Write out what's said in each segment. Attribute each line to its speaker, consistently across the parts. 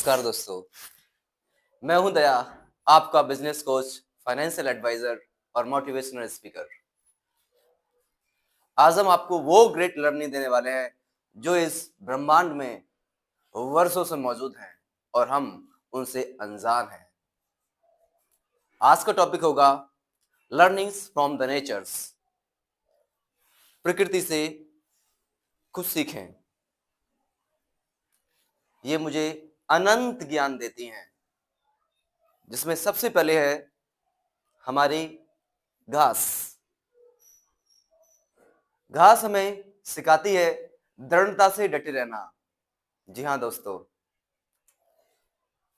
Speaker 1: नमस्कार दोस्तों, मैं हूं दया, आपका बिजनेस कोच, फाइनेंशियल एडवाइजर और मोटिवेशनल स्पीकर। आज हम आपको वो ग्रेट लर्निंग देने वाले हैं जो इस ब्रह्मांड में वर्षों से मौजूद हैं और हम उनसे अनजान हैं। आज का टॉपिक होगा लर्निंग्स फ्रॉम द नेचर्स। प्रकृति से कुछ सीखें, ये मुझे अनंत ज्ञान देती हैं, जिसमें सबसे पहले है हमारी घास। घास हमें सिखाती है दृढ़ता से डटे रहना। जी हाँ दोस्तों,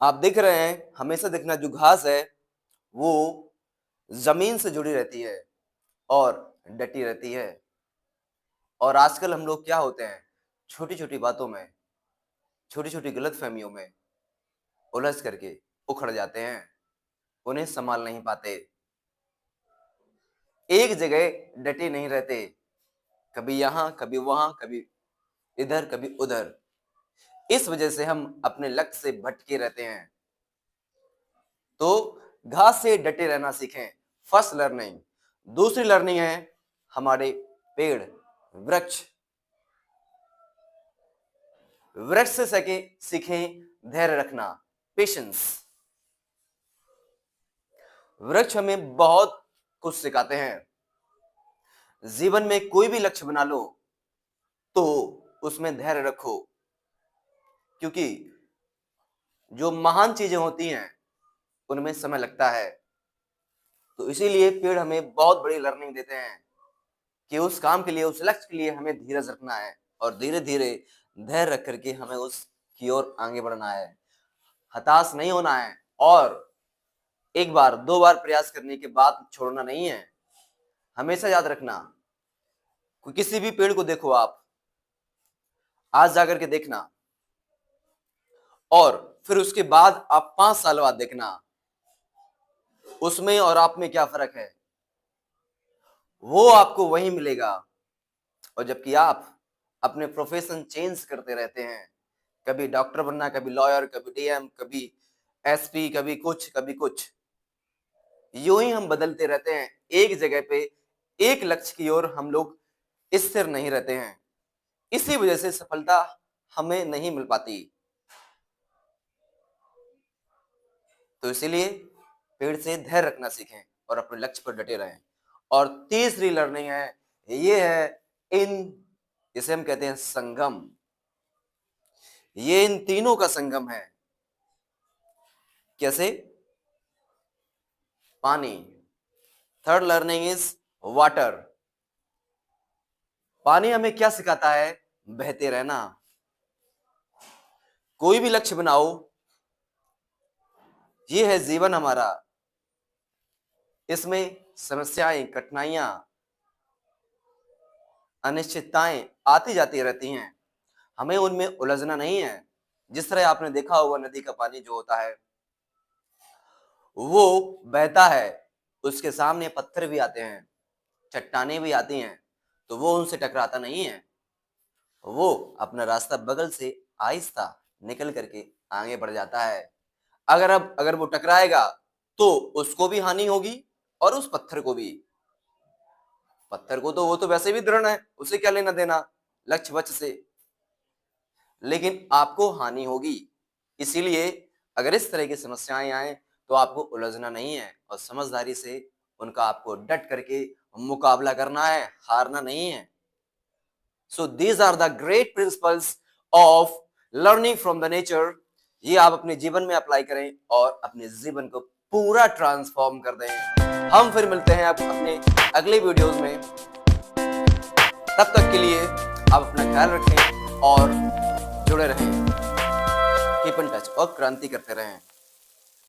Speaker 1: आप देख रहे हैं, हमेशा देखना, जो घास है वो जमीन से जुड़ी रहती है और डटी रहती है। और आजकल हम लोग क्या होते हैं, छोटी छोटी बातों में, छोटी छोटी गलतफहमियों में उलझ करके उखड़ जाते हैं, उन्हें संभाल नहीं पाते, एक जगह डटे नहीं रहते, कभी यहां कभी वहां, कभी इधर कभी उधर। इस वजह से हम अपने लक्ष्य से भटके रहते हैं। तो घास से डटे रहना सीखें, फर्स्ट लर्निंग। दूसरी लर्निंग है हमारे पेड़, वृक्ष। वृक्ष से सीखें धैर्य रखना, पेशेंस। वृक्ष हमें बहुत कुछ सिखाते हैं। जीवन में कोई भी लक्ष्य बना लो तो उसमें धैर्य रखो, क्योंकि जो महान चीजें होती हैं उनमें समय लगता है। तो इसीलिए पेड़ हमें बहुत बड़ी लर्निंग देते हैं कि उस काम के लिए, उस लक्ष्य के लिए हमें धीरज रखना है और धीरे धीरे धैर्य रख करके हमें उसकी ओर आगे बढ़ना है, हताश नहीं होना है। और एक बार दो बार प्रयास करने के बाद छोड़ना नहीं है। हमेशा याद रखना, किसी भी पेड़ को देखो, आप आज जाकर के देखना और फिर उसके बाद आप 5 साल बाद देखना, उसमें और आप में क्या फर्क है, वो आपको वही मिलेगा। और जबकि आप अपने प्रोफेशन चेंज करते रहते हैं, कभी डॉक्टर बनना, कभी लॉयर, कभी डीएम, कभी एसपी, कभी कुछ कभी कुछ, यूं ही हम बदलते रहते हैं। एक जगह पे एक लक्ष्य की ओर हम लोग स्थिर नहीं रहते हैं। इसी वजह से सफलता हमें नहीं मिल पाती। तो इसीलिए पेड़ से धैर्य रखना सीखें और अपने लक्ष्य पर डटे रहें। और तीसरी लर्निंग है, ये है इसे हम कहते हैं संगम। ये इन तीनों का संगम है। कैसे? पानी। Third learning is water. पानी हमें क्या सिखाता है? बहते रहना। कोई भी लक्ष्य बनाओ, ये है जीवन हमारा। इसमें समस्याएं, कठिनाइयां, अनिश्चितताएं आती जाती रहती हैं, हमें उनमें उलझना नहीं है। जिस तरह आपने देखा होगा, नदी का पानी जो होता है वो बहता है, उसके सामने पत्थर भी आते हैं, चट्टानें भी आती हैं, तो वो उनसे टकराता नहीं है, वो अपना रास्ता बगल से आहिस्ता निकल करके आगे बढ़ जाता है। अगर वो टकराएगा तो उसको भी हानि होगी और उस पत्थर को भी। पत्थर को तो वो तो वैसे भी दृढ़ है, उसे क्या लेना देना लक्ष्य वक्ष से, लेकिन आपको हानि होगी। इसीलिए अगर इस तरह की समस्याएं आए तो आपको उलझना नहीं है और समझदारी से उनका आपको डट करके मुकाबला करना है, हारना नहीं है। So these are the great principles of learning from the nature. ये आप अपने जीवन में अप्लाई करें और अपने जीवन को पूरा ट्रांसफॉर्म कर दें। हम फिर मिलते हैं आप अपने अगले वीडियोस में। तब तक के लिए आप अपना ख्याल रखें और जुड़े रहें, कीप इन टच और क्रांति करते रहें।